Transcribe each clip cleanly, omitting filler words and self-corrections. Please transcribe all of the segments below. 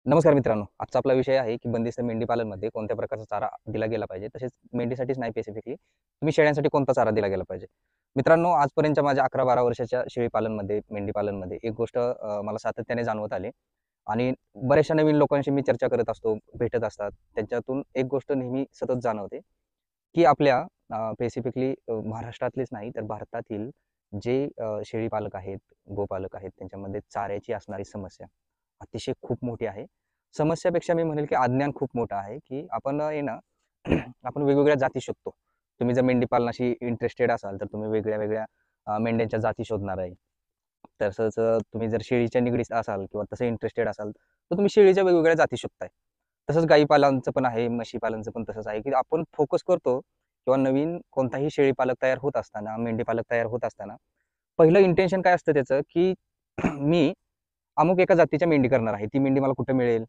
नमस्कार मित्रांनो, आजचा आपला विषय आहे की बंदिस्त मेंढी पालनमध्ये कोणत्या प्रकारचा चारा दिला गेला पाहिजे. तसेच मेंढीसाठीच नाही स्पेसिफिकली, तुम्ही शेळ्यांसाठी कोणता चारा दिला गेला पाहिजे. मित्रांनो, आजपर्यंतच्या माझ्या 11-12 वर्षाच्या शेळी पालनमध्ये, मेंढी पालनमध्ये एक गोष्ट मला सातत्याने जाणवत आली आणि बऱ्याचशा नवीन लोकांशी मी चर्चा करत असतो, भेटत असतात. त्यांच्यातून एक गोष्ट नेहमी सतत जाणवते, की आपल्या स्पेसिफिकली महाराष्ट्रातलेच नाही तर भारतातील जे शेळी पालक आहेत, गोपालक आहेत, त्यांच्यामध्ये चाऱ्याची असणारी समस्या अतिशय खूप मोठी आहे. समस्यापेक्षा मी म्हणेल की अज्ञान खूप मोठं आहे, की आपण आहे ना आपण वेगवेगळ्या जाती शोधतो. तुम्ही जर मेंढी पालनाशी इंटरेस्टेड असाल, तर तुम्ही वेगळ्या-वेगळ्या मेंढ्यांच्या जाती शोधणार आहे. तसंच तुम्ही जर शेळीच्या निगडीत असाल किंवा तसं इंटरेस्टेड असाल, तर तुम्ही शेळीच्या वेगवेगळ्या जाती शोधताय. तसंच गाई पालनाचं पण आहे, म्हशी पालनाचं पण तसंच आहे, की आपण फोकस करतो किंवा नवीन कोणताही शेळी पालक तयार होत असताना, मेंढी पालक तयार होत असताना, पहिलं इंटेन्शन काय असतं त्याचं, की मी अमुक एका जातीच्या मेंढी करणार आहे. ती मेंढी मला कुठे मिळेल?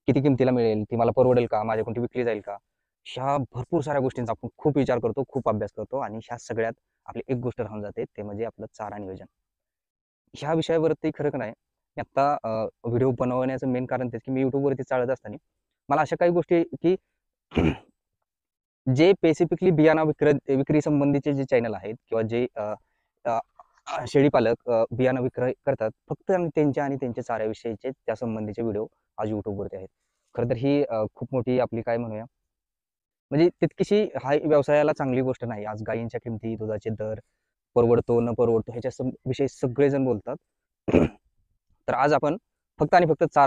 किती किमतीला मिळेल? ती मला परवडेल का? माझ्याकडून ती विकली जाईल का? ह्या भरपूर साऱ्या गोष्टींचा आपण खूप विचार करतो, खूप अभ्यास करतो आणि ह्या सगळ्यात आपली एक गोष्ट राहून जाते, ते म्हणजे आपलं चारा नियोजन. ह्या विषयावरती खरं का नाही, मी आत्ता व्हिडिओ बनवण्याचं मेन कारण तेच, की मी YouTubeवरती चालत असताना मला अशा काही गोष्टी की जे स्पेसिफिकली बियाणं विक्री संबंधीचे जे चॅनल आहेत किंवा जे अ, शेळी पालक बियाणं विक्रय करतात, फक्त आणि त्यांच्या चाऱ्याविषयीचे त्या संबंधीचे व्हिडिओ आज YouTubeवरती आहेत. खरं तर ही खूप मोठी आपली काय म्हणूया, म्हणजे तितकीशी हा व्यवसायाला चांगली गोष्ट नाही. आज गायींच्या किमती, दुधाचे दर, परवडतो, न परवडतो ह्याच्या विषयी सगळेजण बोलतात. तर आज आपण फक्त आणि फक्त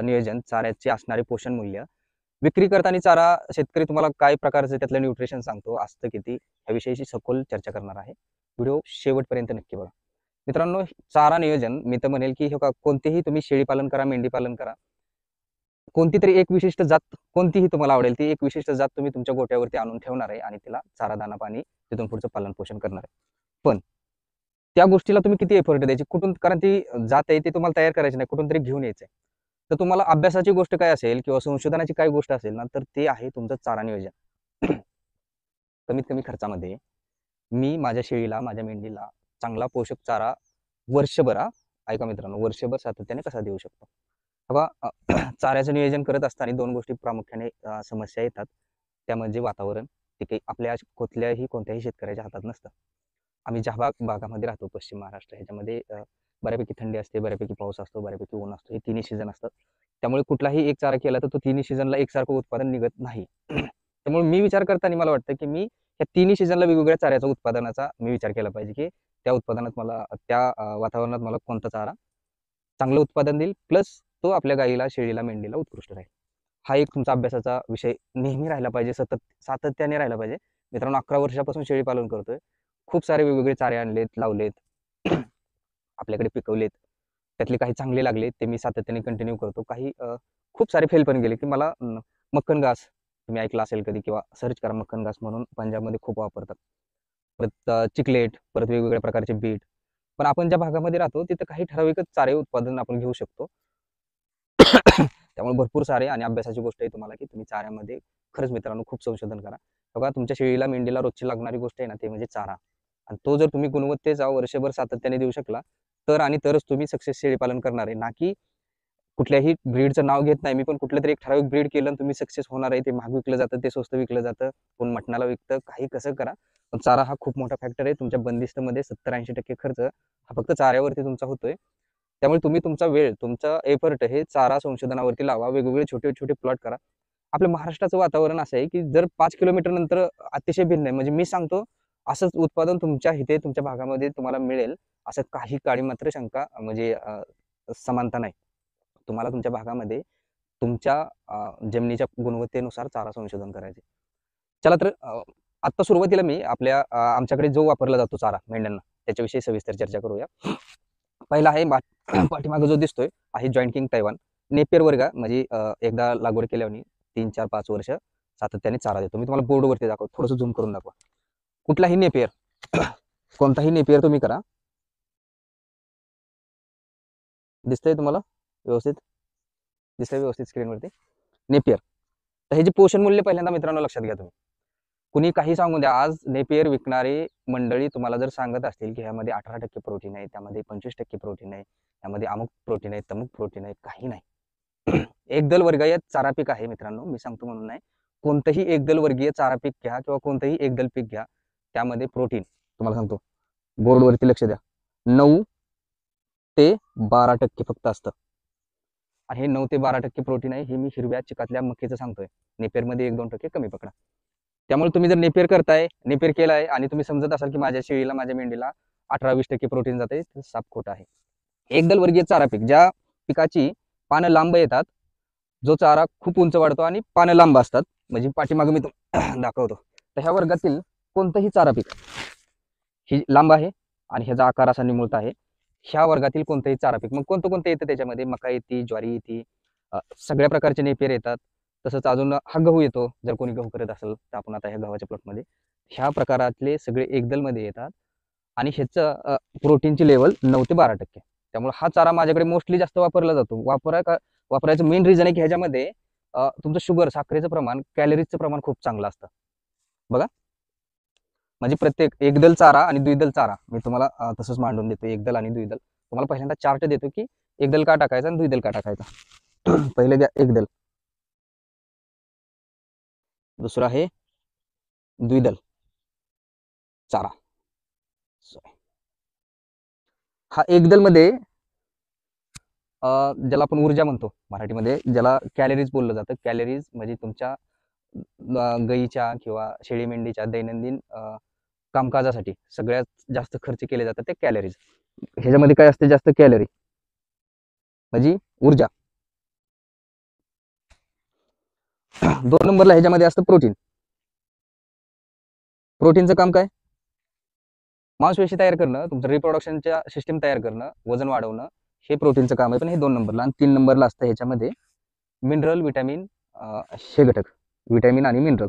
नियोजन, चाऱ्याचे असणारे पोषण मूल्य, विक्री करताना चारा शेतकरी तुम्हाला काय प्रकारचं त्यातलं न्यूट्रिशन सांगतो, असतं किती, ह्याविषयीची सखोल चर्चा करणार आहे. व्हिडिओ शेवटपर्यंत नक्की बघा. मित्रांनो, चारा नियोजन मी तर म्हणेल, की हे बघा कोणतेही तुम्ही शेळी पालन करा, मेंढी पालन करा. कोणती तरी एक विशिष्ट जात कोणतीही तुम्हाला आवडेल, ती एक विशिष्ट जात तुम्ही तुमच्या गोठ्यावरती आणून ठेवणार आहे आणि तिला चारा, दाना, पाणी तिथून पुढचं पालन-पोषण करणार आहे. पण त्या गोष्टीला तुम्ही किती एफर्ट द्यायचे? कुठून कारण ती जात आहे ती तुम्हाला तयार करायची नाही, कुठून तरी घेऊन यायचंय. तर तुम्हाला अभ्यासाची गोष्ट काय असेल किंवा संशोधनाची काय गोष्ट असेल ना, तर ते आहे तुमचं चारा नियोजन. कमीत कमी खर्चामध्ये मी माझ्या शेळीला, माझ्या मेंढीला चांगला पोषक चारा वर्षभर ऐका मित्रांनो, वर्षभर सातत्याने कसा देऊ शकतो? बघा चाऱ्याचं नियोजन करत असताना 2 गोष्टी प्रामुख्याने समस्या येतात. त्या म्हणजे वातावरण. ते काही आपल्या कोणत्याही शेतकऱ्याच्या हातात नसतं. आम्ही ज्या भागामध्ये राहतो पश्चिम महाराष्ट्र ह्याच्यामध्ये बऱ्यापैकी थंडी असते, बऱ्यापैकी पाऊस असतो, बऱ्यापैकी ऊन असतो. हे तिन्ही सीझन असतात. त्यामुळे कुठलाही एक चारा केला तर तो तिन्ही सीझनला एकसारखं उत्पादन निघत नाही. त्यामुळे मी विचार करताना मला वाटतं, की मी या तिन्ही सीझनला वेगवेगळ्या चाऱ्याचा उत्पादनाचा मी विचार केला पाहिजे, की त्या उत्पादनात मला त्या वातावरणात मला कोणता चारा चांगलं उत्पादन देईल, प्लस तो आपल्या गाईला, शेळीला, मेंढीला उत्कृष्ट राहील. हा एक तुमचा अभ्यासाचा विषय नेहमी राहिला पाहिजे, सातत्याने राहिला पाहिजे. मित्रांनो, 11 वर्षापासून शेळी पालन करतोय. खूप सारे वेगवेगळे चारे आणलेत, लावलेत, आपल्याकडे पिकवलेत. त्यातले काही चांगले लागले, ते मी सातत्याने कंटिन्यू करतो. काही खूप सारे फेल पण गेले, की मला मक्कन घास तुम्ही ऐकलं असेल कधी किंवा सर्च करा मक्कन घास म्हणून पंजाबमध्ये खूप वापरतात. परत चिकलेट, परत वेगवेगळ्या प्रकारचे बीट. पण आपण ज्या भागामध्ये राहतो तिथं काही ठराविकच चारे उत्पादन आपण घेऊ शकतो. त्यामुळे भरपूर सारे आणि अभ्यासाची गोष्ट आहे तुम्हाला, की तुम्ही चाऱ्यामध्ये खरंच मित्रांनो खूप संशोधन करा. बघा तुमच्या शेळीला, मेंढीला रोजची लागणारी गोष्ट आहे ना, ते म्हणजे चारा आणि तो जर तुम्ही गुणवत्तेचा वर्षभर सातत्याने देऊ शकला, तर आणि तरच तुम्ही सक्सेस शेळी पालन करणार आहे. ना की कुठल्याही ब्रीडचं नाव घेत नाही मी, पण कुठलं तरी एक ठराविक ब्रीड केलं आणि तुम्ही सक्सेस होणार आहे. ते महाग विकलं जातं, ते स्वस्त विकलं जातं, कोण मटणाला विकतं, काही कसं करा. पण चारा हा खूप मोठा फॅक्टर आहे. तुमच्या बंदिस्तमध्ये 70-80% खर्च हा फक्त चाऱ्यावरती तुमचा होतोय. त्यामुळे तुम्ही तुमचा वेळ, तुमचा एफर्ट हे चारा संशोधनावरती लावा. वेगवेगळे छोटे-छोटे प्लॉट करा. आपल्या महाराष्ट्राचं वातावरण असं आहे, की जर 5 किलोमीटर नंतर अतिशय भिन्न आहे. म्हणजे मी सांगतो असंच उत्पादन तुमच्या इथे तुमच्या भागामध्ये तुम्हाला मिळेल, असं काही काळी मात्र शंका म्हणजे समानता नाही. तुम्हाला तुमच्या भागामध्ये तुमच्या जमिनीच्या गुणवत्तेनुसार चारा संशोधन करायचे. चला तर आत्ता सुरुवातीला मी आमच्याकडे जो वापरला जातो चारा मेंढ्यांना, त्याच्याविषयी सविस्तर चर्चा करूया. पहिला आहे पाठीमागे जो दिसतोय आहे जॉइंट किंग तैवान. नेपियर वर्ग म्हणजे एकदा लागवड केल्यावर 3, 4, 5 वर्ष सातत्याने चारा देतो. मी तुम्हाला बोर्डवरती दाखवतो. थोडंसं झूम करून दाखवा. कुठलाही नेपियर कोणताही नेपियर तुम्ही करा. दिसतंय तुम्हाला व्यवस्थित? दिसतंय व्यवस्थित स्क्रीनवरती? नेपियर. तर ह्याचे पोषण मूल्य पहिल्यांदा मित्रांनो लक्षात घ्या तुम्ही. कुणी काही सांगू द्या, आज नेपियर विकणारी मंडळी तुम्हाला जर सांगत असतील, की ह्यामध्ये 18% प्रोटीन आहे, त्यामध्ये 25% प्रोटीन आहे, त्यामध्ये अमुक प्रोटीन आहे, तमुक प्रोटीन आहे, काही नाही. एकदल वर्गीय चारा पीक आहे मित्रांनो, मी सांगतो म्हणून नाही. कोणतंही एकदल वर्गीय चारा पीक घ्या किंवा कोणतंही एकदल पीक घ्या, त्यामध्ये प्रोटीन तुम्हाला सांगतो, बोर्डवरती लक्ष द्या, 9 ते 12% फक्त असतं. आणि हे 9 ते 12% प्रोटीन आहे, हे मी हिरव्या चिकातल्या मक्कीचं सांगतोय. नेपियरमध्ये 1-2% कमी पकडा. त्यामुळे तुम्ही जर नेपियर करताय, नेपियर केलाय आणि तुम्ही समजत असाल की माझ्या शेळीला, माझ्या मेंढीला 18-20% प्रोटीन जाते, तर साप खोटं आहे. एकदल वर्गीय चारा पीक, ज्या पिकाची पानं लांब येतात, जो चारा खूप उंच वाढतो आणि पानं लांब असतात, म्हणजे पाठीमागे मी दाखवतो. तर ह्या वर्गातील कोणतंही चारा पीक, ही लांब आहे आणि ह्याचा आकार असा निमुळता आहे, ह्या वर्गातील कोणतंही चारा पीक, मग कोणतं कोणतं येतं त्याच्यामध्ये, मका येते, ज्वारी येते, सगळ्या प्रकारचे नेपियर येतात. तसंच अजून हा गहू येतो, जर कोणी गहू करत असेल तर आपण आता ह्या गव्हाच्या प्लॉटमध्ये ह्या प्रकारातले सगळे एकदलमध्ये येतात आणि ह्याचं प्रोटीनची लेवल 9 ते 12%. त्यामुळे हा चारा माझ्याकडे मोस्टली जास्त वापरला जातो. वापरायचं मेन रिझन आहे की ह्याच्यामध्ये तुमचं शुगर, साखरेचं प्रमाण, कॅलरीजचं प्रमाण खूप चांगलं असतं. बघा, म्हणजे प्रत्येक एकदल चारा आणि द्विदल चारा मी तुम्हाला तसंच मांडून देतो. एकदल आणि द्विदल तुम्हाला पहिल्यांदा चार्ट देतो की एकदल का टाकायचा आणि द्विदल का टाकायचा. पहिले घ्या एकदल, दुसरा आहे द्विदल चारा. हा एकदल मध्ये ज्याला आपण ऊर्जा म्हणतो मराठीमध्ये, ज्याला कॅलरीज बोललं जातं. कॅलरीज म्हणजे तुमच्या गाईच्या किंवा शेळी मेंढीच्या दैनंदिन कामकाजासाठी सगळ्यात जास्त खर्च केले जातात ते कॅलरीज. ह्याच्यामध्ये काय असते, जास्त कॅलरी म्हणजे ऊर्जा. 2 नंबरला ह्याच्यामध्ये असतं प्रोटीन. प्रोटीनचं काम काय, मांसपेशी तयार करणं, तुमचं रिप्रोडक्शनच्या सिस्टीम तयार करणं, वजन वाढवणं, हे प्रोटीनचं काम आहे. पण हे 2 नंबरला. आणि 3 नंबरला असतं ह्याच्यामध्ये मिनरल, विटॅमिन, हे घटक, विटॅमिन आणि मिनरल.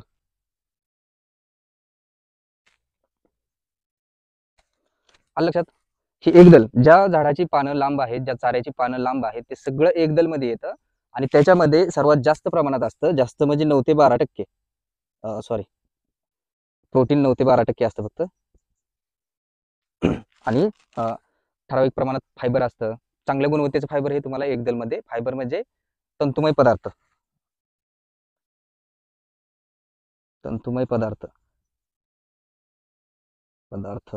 आलं लक्षात. ही एकदल, ज्या झाडाची पानं लांब आहेत, ज्या चाऱ्याची पानं लांब आहेत, ते सगळं एकदल मध्ये येतं आणि त्याच्यामध्ये सर्वात जास्त प्रमाणात असतं, जास्त म्हणजे 9 ते 12%, सॉरी, प्रोटीन 9 ते 12% असतं फक्त. आणि ठराविक प्रमाणात फायबर असतं, चांगल्या गुणवत्तेचं फायबर हे तुम्हाला एकदल मध्ये. फायबर म्हणजे तंतुमय पदार्थ, तंतुमय पदार्थ पदार्थ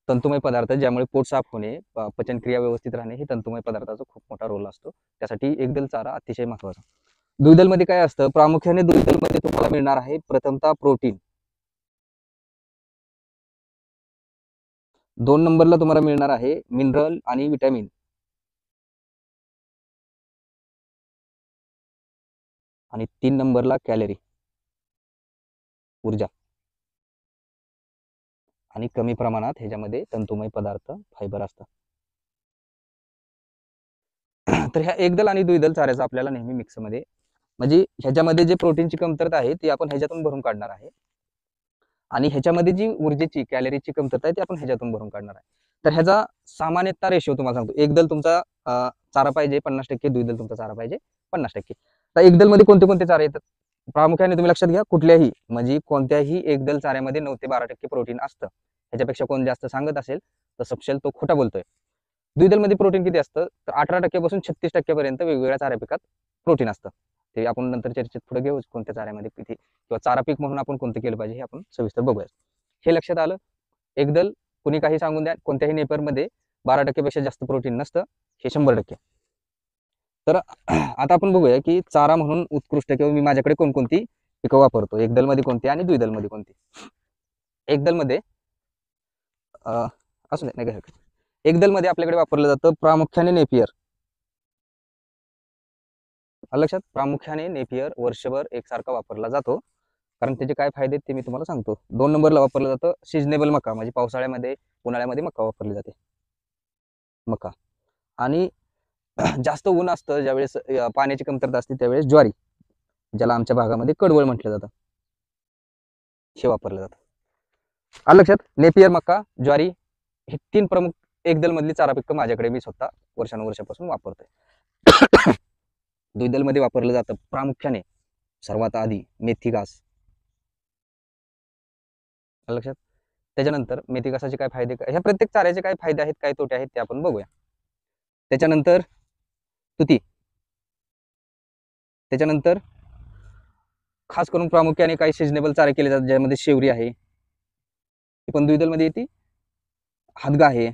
तंतुमय पदार्थ, ज्यामुळे पोट साफ होणे, पचनक्रिया व्यवस्थित राहणे, हे तंतुमय पदार्थाचा खूप मोठा रोल असतो. त्यासाठी एकदल चारा अतिशय महत्वाचा. द्विदल मध्ये काय असतं, प्रामुख्याने द्विदल मध्ये तुम्हाला मिळणार आहे प्रथमतः प्रोटीन. 2 नंबरला तुम्हाला मिळणार आहे मिनरल आणि विटॅमिन. आणि 3 नंबरला कॅलरी, ऊर्जा. आणि कमी प्रमाणात ह्याच्यामध्ये तंतुमय पदार्थ, फायबर असतात. तर ह्या एकदल आणि द्विदल चाऱ्याचा आपल्याला नेहमी मिक्स मध्ये, म्हणजे ह्याच्यामध्ये जे प्रोटीनची कमतरता आहे ती आपण ह्याच्यातून भरून काढणार आहे आणि ह्याच्यामध्ये जी ऊर्जेची, कॅलरीची कमतरता आहे ती आपण ह्याच्यातून भरून काढणार आहे. तर ह्याचा सामान्यता रेशो तुम्हाला सांगतो. एकदल तुमचा चारा पाहिजे 50%, द्विदल तुमचा चारा पाहिजे 50%. तर एकदल मध्ये कोणते कोणते चारे येतात, प्रामुख्याने तुम्ही लक्षात घ्या, कुठल्याही म्हणजे कोणत्याही एकदल चाऱ्यामध्ये 9 ते 12% प्रोटीन असतं. ह्याच्यापेक्षा कोण जास्त सांगत असेल तर सपशेल तो खोटा बोलतोय. द्विदल मध्ये प्रोटीन किती असतं, तर 18% पासून 36% पर्यंत वेगवेगळ्या चारा पिकात प्रोटीन असतं. ते आपण नंतर चर्चेत पुढे घेऊ, कोणत्या चाऱ्यामध्ये किती, किंवा चारा पीक म्हणून आपण कोणतं केलं पाहिजे हे आपण सविस्तर बघूया. हे लक्षात आलं. एकदल कुणी काही सांगून द्या, कोणत्याही नेपरमध्ये 12% पेक्षा जास्त प्रोटीन नसतं, हे 100%. तर आता आपण बघूया की चारा म्हणून उत्कृष्ट किंवा मी माझ्याकडे कोणकोणती पिकं वापरतो, एकदल मध्ये कोणती आणि द्विदल मध्ये कोणती. एकदल मध्ये असू दे, नाही काय हरकत. एकदल मध्ये आपल्याकडे वापरलं जातं प्रामुख्याने नेपियर. लक्षात, प्रामुख्याने नेपियर वर्षभर एकसारखा वापरला जातो, कारण त्याचे काय फायदे ते मी तुम्हाला सांगतो. 2 नंबरला वापरलं जातं सीजनेबल मका, म्हणजे पावसाळ्यामध्ये, उन्हाळ्यामध्ये मका वापरली जाते, मका. आणि जास्त ऊन असतं, ज्यावेळेस पाण्याची कमतरता असते, त्यावेळेस ज्वारी, ज्याला आमच्या भागामध्ये कडवळ म्हटलं जातं, हे वापरलं जातं. आलं लक्षात. नेपियर, मका, ज्वारी, हे 3 प्रमुख एकदल मधली चारा पिकं माझ्याकडे मी स्वतः वर्षानुवर्षापासून वापरतोय. द्विदल मध्ये वापरलं जातं प्रामुख्याने सर्वात आधी मेथी घास. लक्षात. त्याच्यानंतर मेथी घासाचे काय फायदे, ह्या प्रत्येक चाऱ्याचे काय फायदे आहेत, काय तोटे आहेत ते आपण बघूया. त्याच्यानंतर तुती, त्याच्यानंतर खास करून प्रामुख्याने काही सिजनेबल चारे केले जातात, ज्यामध्ये शेवरी आहे, ती पण द्विदल मध्ये येते, हादगा आहे,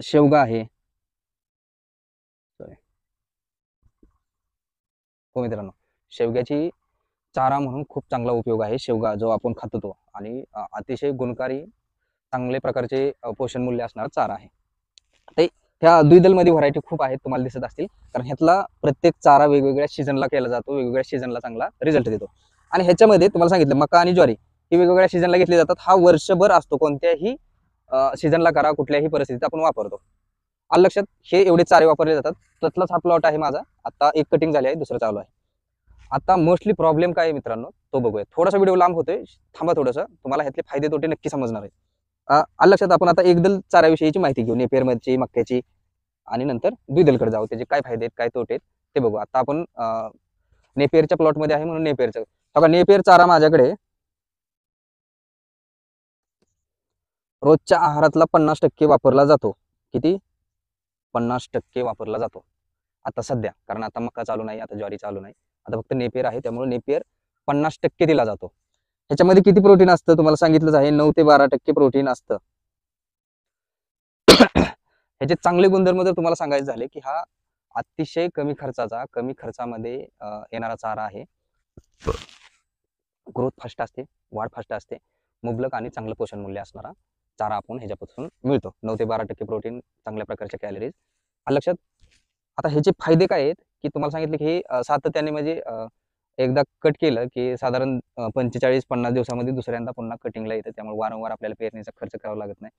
शेवगा आहे. हो मित्रांनो, शेवग्याची चारा म्हणून खूप चांगला उपयोग आहे शेवगा, जो आपण खातो तो, आणि अतिशय गुणकारी चांगले प्रकारचे पोषण मूल्य असणारा चारा आहे. ते ह्या द्विदलमध्ये व्हरायटी खूप आहेत, तुम्हाला दिसत असतील, कारण ह्यातला प्रत्येक चारा वेगवेगळ्या सीझनला केला जातो, वेगवेगळ्या सीझनला चांगला रिझल्ट देतो. आणि ह्याच्यामध्ये तुम्हाला सांगितलं, मका आणि ज्वारी ही वेगवेगळ्या सीझनला घेतली जातात. हा वर्षभर असतो, कोणत्याही सीझनला करा, कुठल्याही परिस्थितीत आपण वापरतो. आलं लक्षात? हे एवढे चारे वापरले जातात. त्यातलाच हा प्लॉट आहे माझा. आता एक कटिंग झाली आहे, दुसरं चालू आहे. आता मोस्टली प्रॉब्लेम काय आहे मित्रांनो, तो बघूया. थोडासा व्हिडिओ लांब होतोय, थांबा थोडंसं, तुम्हाला ह्यातले फायदे तोटे नक्की समजणार आहेत. आलं लक्षात? आपण आता एकदल चाऱ्याविषयीची माहिती घेऊ, नेपियरमधची, मक्याची, आणि नंतर द्विदलकडे जाऊ, त्याचे काय फायदे आहेत, काय तोटे आहेत ते बघू. आता आपण नेपियरच्या प्लॉटमध्ये आहे म्हणून नेपियरचं बघा. नेपियर चारा माझ्याकडे रोजच्या आहारातला 50% वापरला जातो. किती? 50% वापरला जातो आता सध्या, कारण आता मका चालू नाही, आता ज्वारी चालू नाही, आता फक्त नेपियर आहे, त्यामुळे नेपियर 50% दिला जातो. ह्याच्यामध्ये किती प्रोटीन असतं तुम्हाला सांगितलंच आहे, 9 ते 12% प्रोटीन असतं. ह्याचे चांगले गुणधर्म जर तुम्हाला सांगायचे झाले, की हा अतिशय कमी खर्चाचा, कमी खर्चामध्ये येणारा चारा आहे. ग्रोथ फास्ट असते, वाढ फास्ट असते, मुबलक आणि चांगलं पोषण मूल्य असणारा चारा आपण ह्याच्यापासून मिळतो. 9 ते 12% प्रोटीन, चांगल्या प्रकारच्या कॅलरीज. लक्षात? आता ह्याचे फायदे काय आहेत, की तुम्हाला सांगितलं की हे सातत्याने, म्हणजे एकदा कट केलं की साधारण 45-50 दिवसामध्ये दुसऱ्यांदा पुन्हा कटिंगला येतं, त्यामुळे वारंवार आपल्याला पेरणीचा खर्च करावा लागत नाही.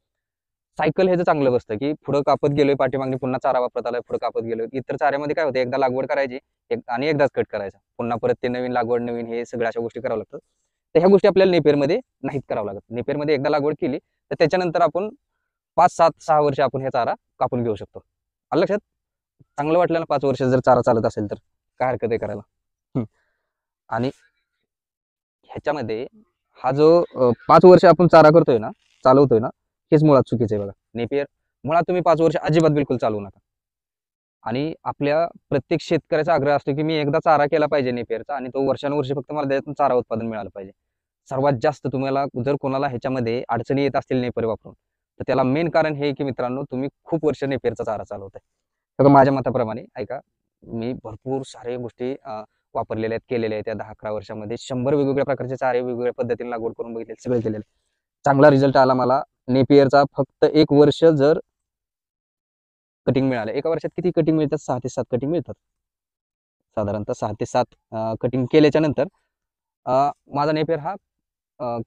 सायकल ह्याचं चांगलं बसतं, की पुढं कापत गेलोय, पाठीमागणी पुन्हा चारा वापरत आलाय, पुढं कापत गेलोय. इतर चाऱ्यामध्ये काय होतं, एकदा लागवड करायची आणि एकदाच कट करायचा, पुन्हा परत ते नवीन लागवड, नवीन हे सगळ्या अशा गोष्टी कराव्या लागतात. तर ह्या गोष्टी आपल्याला नेपियरमध्ये नाहीत करावं लागत. नेपियरमध्ये एकदा लागवड केली तर त्याच्यानंतर आपण 5-7-6 वर्ष आपण हे चारा कापून घेऊ शकतो. आलं लक्षात? चांगलं वाटलं ना 5 वर्ष जर चारा चालत असेल तर काय हरकत आहे करायला. आणि ह्याच्यामध्ये हा जो 5 वर्ष आपण चारा करतोय ना, चालवतोय ना, हेच मुळात चुकीचं आहे बघा. नेपियर मुळात तुम्ही 5 वर्ष अजिबात बिलकुल चालवू नका. आणि आपल्या प्रत्येक शेतकऱ्याचा आग्रह असतो, की मी एकदा चारा केला पाहिजे नेपियरचा, आणि तो वर्षानुवर्षे फक्त मला त्यातून चारा उत्पादन मिळालं पाहिजे. सर्वात जास्त तुम्हाला जर कोणाला ह्याच्यामध्ये अडचणी येत असतील नेपियर वापरून, तर त्याला मेन कारण हे, की मित्रांनो, तुम्ही खूप वर्ष नेपियरचा चारा चालवताय. तर माझ्या मताप्रमाणे ऐका, मी भरपूर साऱ्या गोष्टी वापरलेल्या आहेत, केलेल्या आहेत. त्या 10-11 वर्षामध्ये 100 वेगवेगळ्या प्रकारचे चारे वेगवेगळ्या पद्धतीने लागवड करून बघितले, सगळे केलेले. चांगला रिझल्ट आला मला नेपियरचा. फक्त 1 वर्ष जर कटिंग मिळालं, एका वर्षात किती कटिंग मिळतात? 6 ते 7 कटिंग मिळतात साधारणतः. 6 ते 7 कटिंग केल्याच्या नंतर माझा नेपियर हा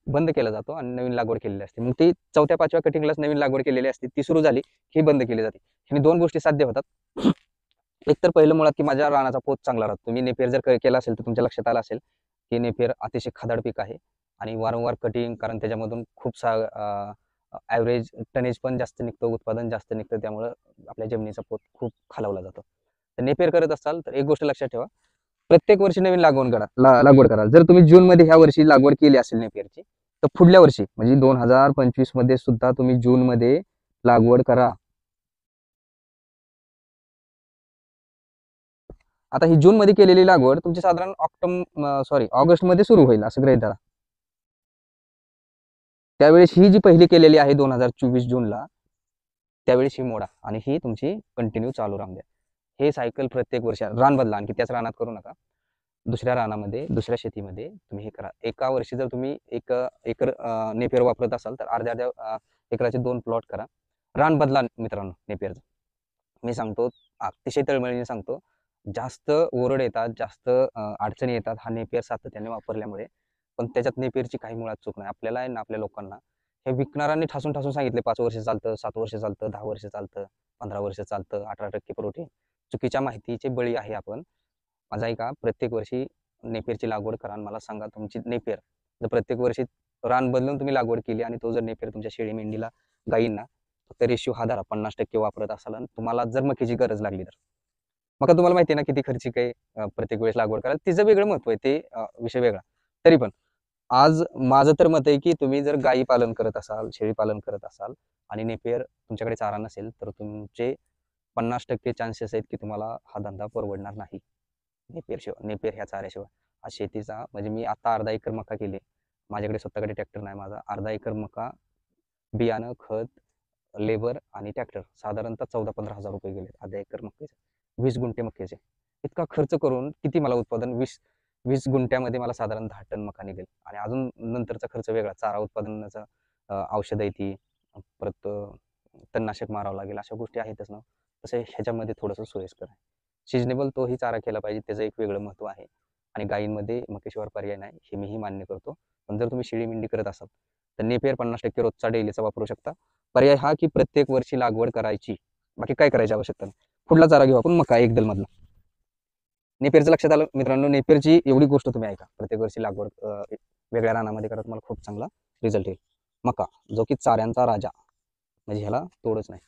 बंद केला जातो आणि नवीन लागवड केलेली असते. मग ती 4थ्या-5व्या कटिंगलाच नवीन लागवड केलेली असते, ती सुरू झाली ही बंद केली जाते. ह्याने 2 गोष्टी साध्य होतात. एक तर पहिलं मुळात, की माझ्या रानाचा पोत चांगला राहतो. तुम्ही नेपियर जर केला असेल तर तुमच्या लक्षात आलं असेल, की नेपियर अतिशय खादाड पीक आहे आणि वारंवार कटिंग, कारण त्याच्यामधून खूप ॲव्हरेज टनेज पण जास्त निघतं, उत्पादन जास्त निघतं, त्यामुळं आपल्या जमिनीचा पोत खूप खालावला जातो. तर नेपियर करत असाल तर एक गोष्ट लक्षात ठेवा, प्रत्येक वर्षी नवीन लागवड करा. जर तुम्ही जूनमध्ये ह्या वर्षी लागवड केली असेल नेपियरची, तर पुढल्या वर्षी म्हणजे 2025 मध्ये सुद्धा तुम्ही जूनमध्ये लागवड करा. आता ही जूनमध्ये केलेली लागवड तुमची साधारण ऑगस्टमध्ये सुरू होईल असं गृहीत धरा. त्यावेळेस ही जी पहिली केलेली आहे 2024 जूनला, त्यावेळेस ही मोडा आणि ही तुमची कंटिन्यू चालू राहून द्या. हे सायकल प्रत्येक वर्षी रान बदला, आणखी त्याच रानात करू नका. दुसऱ्या रानामध्ये, दुसऱ्या शेतीमध्ये तुम्ही हे करा. एका वर्षी जर तुम्ही 1 एकर नेपियर वापरत असाल तर अर्ध्या एकराचे 2 प्लॉट करा. रान बदला मित्रांनो नेपियरचं. मी सांगतो, अतिशय तळमळीने सांगतो, जास्त ओरड येतात, जास्त अडचणी येतात हा नेपियर सातत्याने वापरल्यामुळे. पण त्याच्यात नेपियरची काही मुळात चूक नाही. आपल्याला आहे ना, आपल्या लोकांना हे विकणाऱ्यांनी ठासून ठासून सांगितले 5 वर्ष चालतं, 7 वर्ष चालतं, 10 वर्ष चालतं, 15 वर्ष चालतं, 18% प्रोटीन. चुकीच्या माहितीचे बळी आहे आपण. माझा ऐका, प्रत्येक वर्षी नेपियरची लागवड करा आणि मला सांगा, तुमची नेपियर जर प्रत्येक वर्षी रान बदलून तुम्ही लागवड केली आणि तो जर नेपियर तुमच्या शेळी मेंढीला, गायींना फक्त रेशिओ हा धरा 50% वापरत असाल आणि तुम्हाला जर मकीची गरज लागली तर, मग तुम्हाला माहिती आहे ना किती खर्चिक आहे प्रत्येक वेळेस लागवड करायला. तिचं वेगळं महत्व आहे, ते विषय वेगळा. तरी पण आज माझं तर मत आहे, की तुम्ही जर गायी पालन करत असाल, शेळी पालन करत असाल आणि नेपियर तुमच्याकडे चारा नसेल, तर तुमचे 50% चान्सेस आहेत की तुम्हाला हा धंदा परवडणार नाही नेपियर ह्या चाऱ्याशिवाय. हा शेतीचा म्हणजे मी आता अर्धा एकर मका केली. माझ्याकडे स्वतःकडे ट्रॅक्टर नाही. माझा अर्धा एकर मका, बियाणं, खत, लेबर आणि ट्रॅक्टर साधारणतः 14-15 हजार रुपये गेले अर्धा एकर मक्याचे. 20 गुंठे मक्याचे. इतका खर्च करून किती मला उत्पादन 20 गुंठ्यामध्ये मला साधारण 10 टन मका निघेल आणि अजून नंतरचा खर्च वेगळा. चारा उत्पादनाचा औषध आहे ती, परत तणनाशक मारावं लागेल, अशा गोष्टी आहेतच ना. तसे ह्याच्यामध्ये थोडंसं सोयीस्कर आहे. सिजनेबल तोही चारा केला पाहिजे, त्याचं एक वेगळं महत्त्व आहे. आणि गायींमध्ये मकेशिवाय पर्याय नाही हे मीही मान्य करतो. पण जर तुम्ही शेळी मेंढी करत असाल तर नेपियर 50% रोजचा डेलीचा वापरू शकता. पर्याय हा की प्रत्येक वर्षी लागवड करायची, बाकी काय करायची आवश्यकता नाही. पुढला चारा घेऊ आपण मका एकदल मधला. नेपियरचं लक्षात आलं मित्रांनो. नेपियरची एवढी गोष्ट तुम्ही ऐका, प्रत्येक वर्षी लागवड वेगळ्या रानामध्ये करा, तुम्हाला खूप चांगला रिझल्ट येईल. मका जो की चाऱ्यांचा राजा, म्हणजे ह्याला तोडच नाही.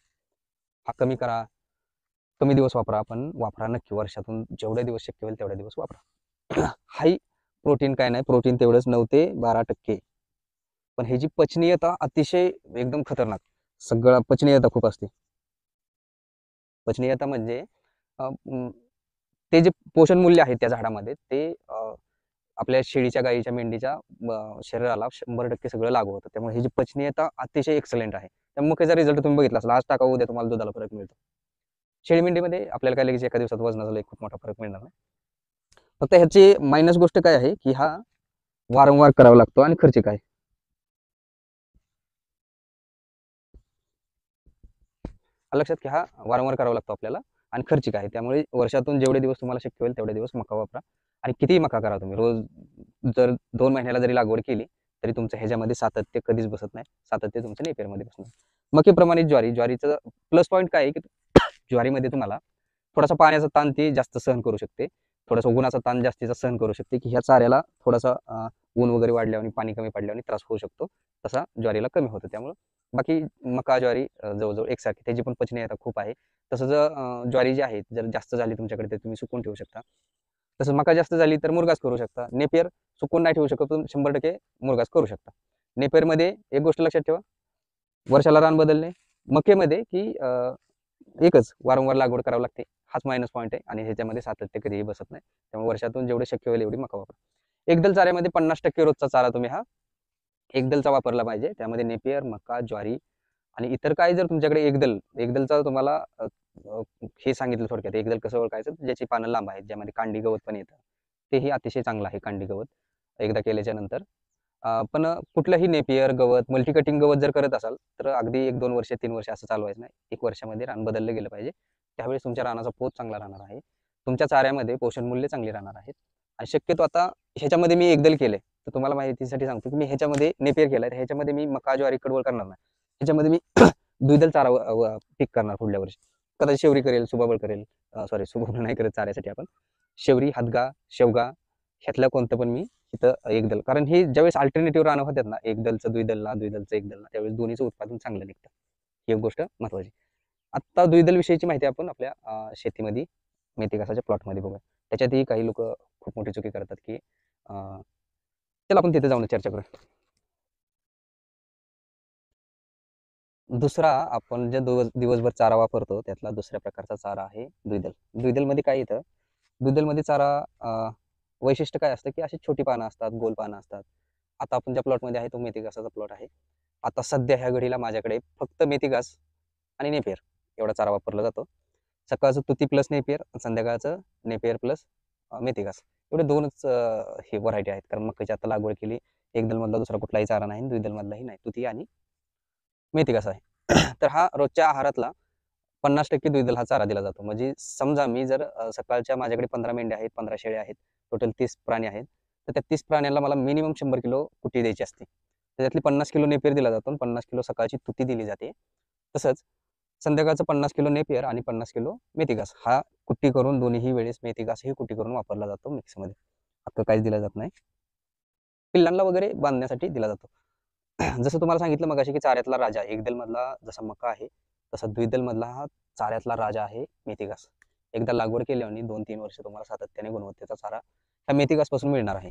हा कमी करा, कमी दिवस वापरा, पण वापरा नक्की. वर्षातून जेवढे दिवस शक्य होईल तेवढे दिवस वापरा. हाई प्रोटीन काय नाही, प्रोटीन तेवढंच 9 ते 12%. पण ह्याची पचनीयता अतिशय एकदम खतरनाक. सगळं पचनीयता खूप असते. पचनीयता म्हणजे ते जे पोषण मूल्य आहे त्या झाडामध्ये ते आपल्या शेळीच्या, गाईच्या, मेंढीच्या शरीराला 100% सगळं लागू होतं. त्यामुळे ही जी पचनीयता अतिशय एक्सलेंट आहे. त्यामुळे त्याचा रिझल्ट तुम्ही बघितला असेल. आज टाका, उद्या तुम्हाला दुधाला फरक मिळतो. शेळी मेंढीमध्ये आपल्याला काय लगेच एका दिवसात वजनाचा लई खूप मोठा फरक मिळणार नाही. फक्त ह्याची मायनस गोष्ट काय आहे की हा वारंवार करावा लागतो आणि खर्चिक आहे. लक्षात की हा वारंवार करावा लागतो आपल्याला आणि खर्चिक आहे. त्यामुळे वर्षातून जेवढे दिवस तुम्हाला शक्य होईल तेवढे दिवस मका वापरा. आणि कितीही मका करा तुम्ही. रोज जर 2 महिन्याला जरी लागवड केली तरी तुमचं ह्याच्यामध्ये सातत्य कधीच बसत नाही. सातत्य तुमच्या नेपियरमध्ये बसणार. मकेप्रमाणे ज्वारीचं प्लस पॉईंट काय आहे की ज्वारीमध्ये तुम्हाला थोडासा पाण्याचा ताण ती जास्त सहन करू शकते. थोडासा उन्हाचा ताण जास्तीचा सहन करू शकते, की ह्या चाऱ्याला थोडासा ऊन वगैरे वाढल्याने, पाणी कमी पडल्याने त्रास होऊ शकतो. तसा ज्वारीला कमी होतो. त्यामुळे बाकी मका, ज्वारी जवळजवळ एकसारखी. त्याची पण पचनीयता खूप आहे. तसं जर ज्वारी जी आहे जर जास्त झाली तुमच्याकडे तर तुम्ही सुकून ठेवू शकता. तसं मका जास्त झाली तर मुरघास करू शकता. नेपियर सुकून नाही ठेवू शकत, पण 100% मुरघास करू शकता. नेपियरमध्ये एक गोष्ट लक्षात ठेवा, वर्षाला रान बदलणे. मकेमध्ये की एकच वारंवार लागवड करावी लागते. हाच मायनस पॉईंट आहे आणि ह्याच्यामध्ये सातत्य कधीही बसत नाही. त्यामुळे वर्षातून जेवढे शक्य होईल एवढी मका वापरा. एकदल चाऱ्यामध्ये 50% रोजचा चारा तुम्ही हा एकदलचा वापरला पाहिजे. त्यामध्ये नेपियर, मका, ज्वारी आणि इतर काही जर तुमच्याकडे एकदलचा तुम्हाला हे सांगितलं थोडक्यात. एकदल कसं ओळखायचं, ज्याची पानं लांब आहेत, ज्यामध्ये कांडी गवत पण येतं. तेही अतिशय चांगलं आहे कांडी गवत एकदा केल्याच्या नंतर. पण कुठलंही नेपियर गवत, मल्टी कटिंग गवत जर करत असाल तर अगदी 1-2 वर्ष, 3 वर्ष असं चालवायचं नाही. 1 वर्षामध्ये रान बदललं गेलं पाहिजे. त्यावेळेस तुमच्या रानाचा पोत चांगला राहणार आहे. तुमच्या चाऱ्यामध्ये पोषण मूल्य चांगली राहणार आहेत. आणि शक्यतो आता ह्याच्यामध्ये मी एकदल केलंय, तर तुम्हाला माहितीसाठी सांगतो की मी ह्याच्यामध्ये नेपियर केलाय. ह्याच्यामध्ये मी मका, ज्वारी, कडवळ करणार नाही. ह्याच्यामध्ये मी द्विदल चारा पीक करणार पुढल्या वर्षी. कदाचित शेवरी करेल, सुबाबळ करेल. सॉरी, सुबाबळ नाही करत चाऱ्यासाठी आपण. शेवरी, हदगा, शेवगा ह्यातलं कोणतं पण मी इथं एकदल. कारण हे ज्यावेळेस अल्टरनेटिव्ह रानं होतात ना, एकदलचं द्विदलला, द्विदलचं एकदलला, त्यावेळेस दोन्हीचं उत्पादन चांगलं निघतं. ही एक गोष्ट महत्त्वाची. आत्ता द्विदल विषयीची माहिती आपण आपल्या शेतीमध्ये मेथी घासाच्या प्लॉटमध्ये बघूया. त्याच्यातही काही लोक खूप मोठी चुकी करतात की चला आपण तिथे जाऊन चर्चा करूया. दुसरा आपण जे दिवसभर चारा वापरतो त्यातला दुसऱ्या प्रकारचा चारा आहे द्विदल. द्विदलमध्ये काय येतं, द्विदलमध्ये चारा वैशिष्ट्य काय असतं की अशी छोटी पानं असतात, गोल पानं असतात. आता आपण ज्या प्लॉटमध्ये आहे तो मेथी घासाचा प्लॉट आहे. आता सध्या ह्या घडीला माझ्याकडे फक्त मेथी घास आणि नेपियर एवढा चारा वापरला जातो. सकाळचं तुती प्लस नेपियर, संध्याकाळचं नेपियर प्लस मेथी घास. एवढे 2च हे व्हरायटी आहेत. कारण मकाची आता लागवड केली. एकदलमधला दुसरा कुठलाही चारा नाही, द्विदलमधलाही नाही. तुती आणि मेथी घास आहे. तर हा रोजच्या आहारातला 50% द्विदल हा चारा दिला जातो. म्हणजे समजा मी जर सकाळच्या माझ्याकडे 15 मेंढ्या आहेत, 15 शेळ्या आहेत, टोटल 30 प्राणी आहेत. तर त्या 30 प्राण्यांना मला मिनिमम 100 किलो कुट्टी द्यायची असते. त्याच्यातली 50 किलो नेपियर दिला जातो आणि 50 किलो सकाळची तुती दिली जाते. तसंच संध्याकाळचं 50 किलो नेपियर आणि 50 किलो मेथी घास हा कुट्टी करून दोन्ही वेळेस मेथी घास ही कुट्टी करून वापरला जातो मिक्समध्ये. अख्खं काहीच दिलं जात नाही. पिल्लांना वगैरे बांधण्यासाठी दिला जातो. जसं तुम्हाला सांगितलं मगाशी की चाऱ्यातला राजा एकदल मधला जसा मका आहे, तसा द्विदल मधला हा चाऱ्यातला राजा आहे मेथी घास. एकदा लागवड केल्याने 2-3 वर्ष तुम्हाला सातत्याने गुणवत्तेचा चारा ह्या मेथी घास पासून मिळणार आहे.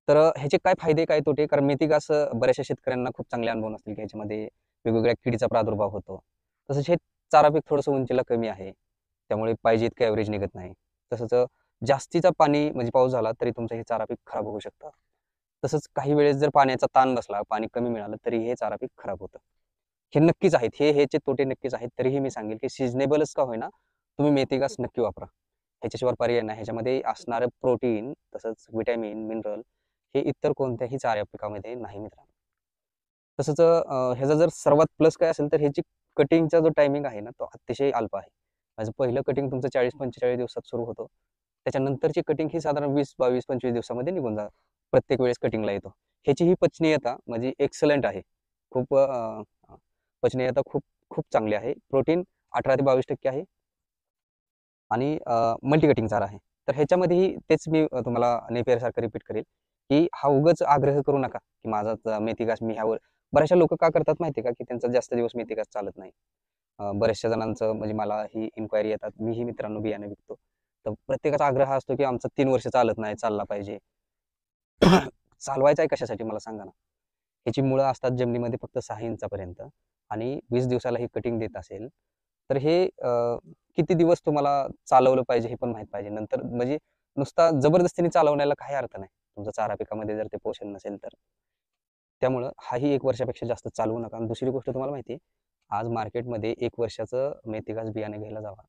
तर ह्याचे काय फायदे, काय तोटे? कारण मेथी घास बऱ्याचशा शेतकऱ्यांना खूप चांगले अनुभव नसतील की ह्याच्यामध्ये वेगवेगळ्या किडीचा प्रादुर्भाव होतो. तसंच हे चारा पीक थोडंसं उंचीला कमी आहे, त्यामुळे पाहिजे इतकं ॲव्हरेज निघत नाही. तसंच जास्तीचा पाणी म्हणजे पाऊस झाला तरी तुमचं हे चारा पीक खराब होऊ शकतं. तसंच काही वेळेस जर पाण्याचा ताण बसला, पाणी कमी मिळालं तरी हे चारा पीक खराब होतं. हे नक्कीच आहेत. ह्याचे तोटे नक्कीच आहेत. तरीही मी सांगेल की सीझनेबलच का होईना, तुम्ही मेथी घास नक्की वापरा. ह्याच्याशिवाय पर्याय नाही. ह्याच्यामध्ये असणारं प्रोटीन, तसंच व्हिटॅमिन, मिनरल हे इतर कोणत्याही चारा पिकामध्ये नाही मित्रांनो. तसंच ह्याचा जर सर्वात प्लस काय असेल तर ह्याची कटिंगचा जो टायमिंग आहे ना, तो अतिशय अल्प आहे. माझं पहिलं कटिंग तुमचं 40-45 दिवसात सुरू होतं. त्याच्यानंतरची कटिंग ही साधारण 20, 22, 25 दिवसामध्ये निघून प्रत्येक वेळेस कटिंगला येतो. ह्याची ही पचनीयता म्हणजे एक्सलंट आहे. खूप पचनीयता खूप खूप चांगली आहे. प्रोटीन 18 ते 22% आहे आणि मल्टी कटिंग चारा आहे. तर ह्याच्यामध्येही तेच मी तुम्हाला नेपियरसारखं रिपीट करेल, की हा उगाच आग्रह करू नका, की माझा मेथी घास मी ह्यावर बऱ्याचशा लोकं का करतात माहिती आहे का, की त्यांचा जास्त दिवस मेथी घास चालत नाही. बऱ्याचशा जणांचं म्हणजे मला ही इन्क्वायरी येतात. मीही मित्रांनो बियाणं विकतो. तर प्रत्येकाचा आग्रह हा असतो, की आमचा 3 वर्ष चालत नाही, चालला पाहिजे. चालवायचा आहे कशासाठी मला सांगा ना? ह्याची मुळं असतात जमिनीमध्ये फक्त 6 इंचापर्यंत आणि 20 दिवसाला ही कटिंग देत असेल, तर हे किती दिवस तुम्हाला चालवलं पाहिजे हे पण माहीत पाहिजे. नंतर म्हणजे नुसता जबरदस्तीने चालवण्याला काही अर्थ नाही. तुमच्या चारा पिकामध्ये जर ते पोषण नसेल तर. त्यामुळं हाही 1 वर्षापेक्षा जास्त चालवू नका आणि दुसरी गोष्ट तुम्हाला माहिती आहे, आज मार्केटमध्ये 1 वर्षाचं मेथी घास बियाणे घ्यायला जावा.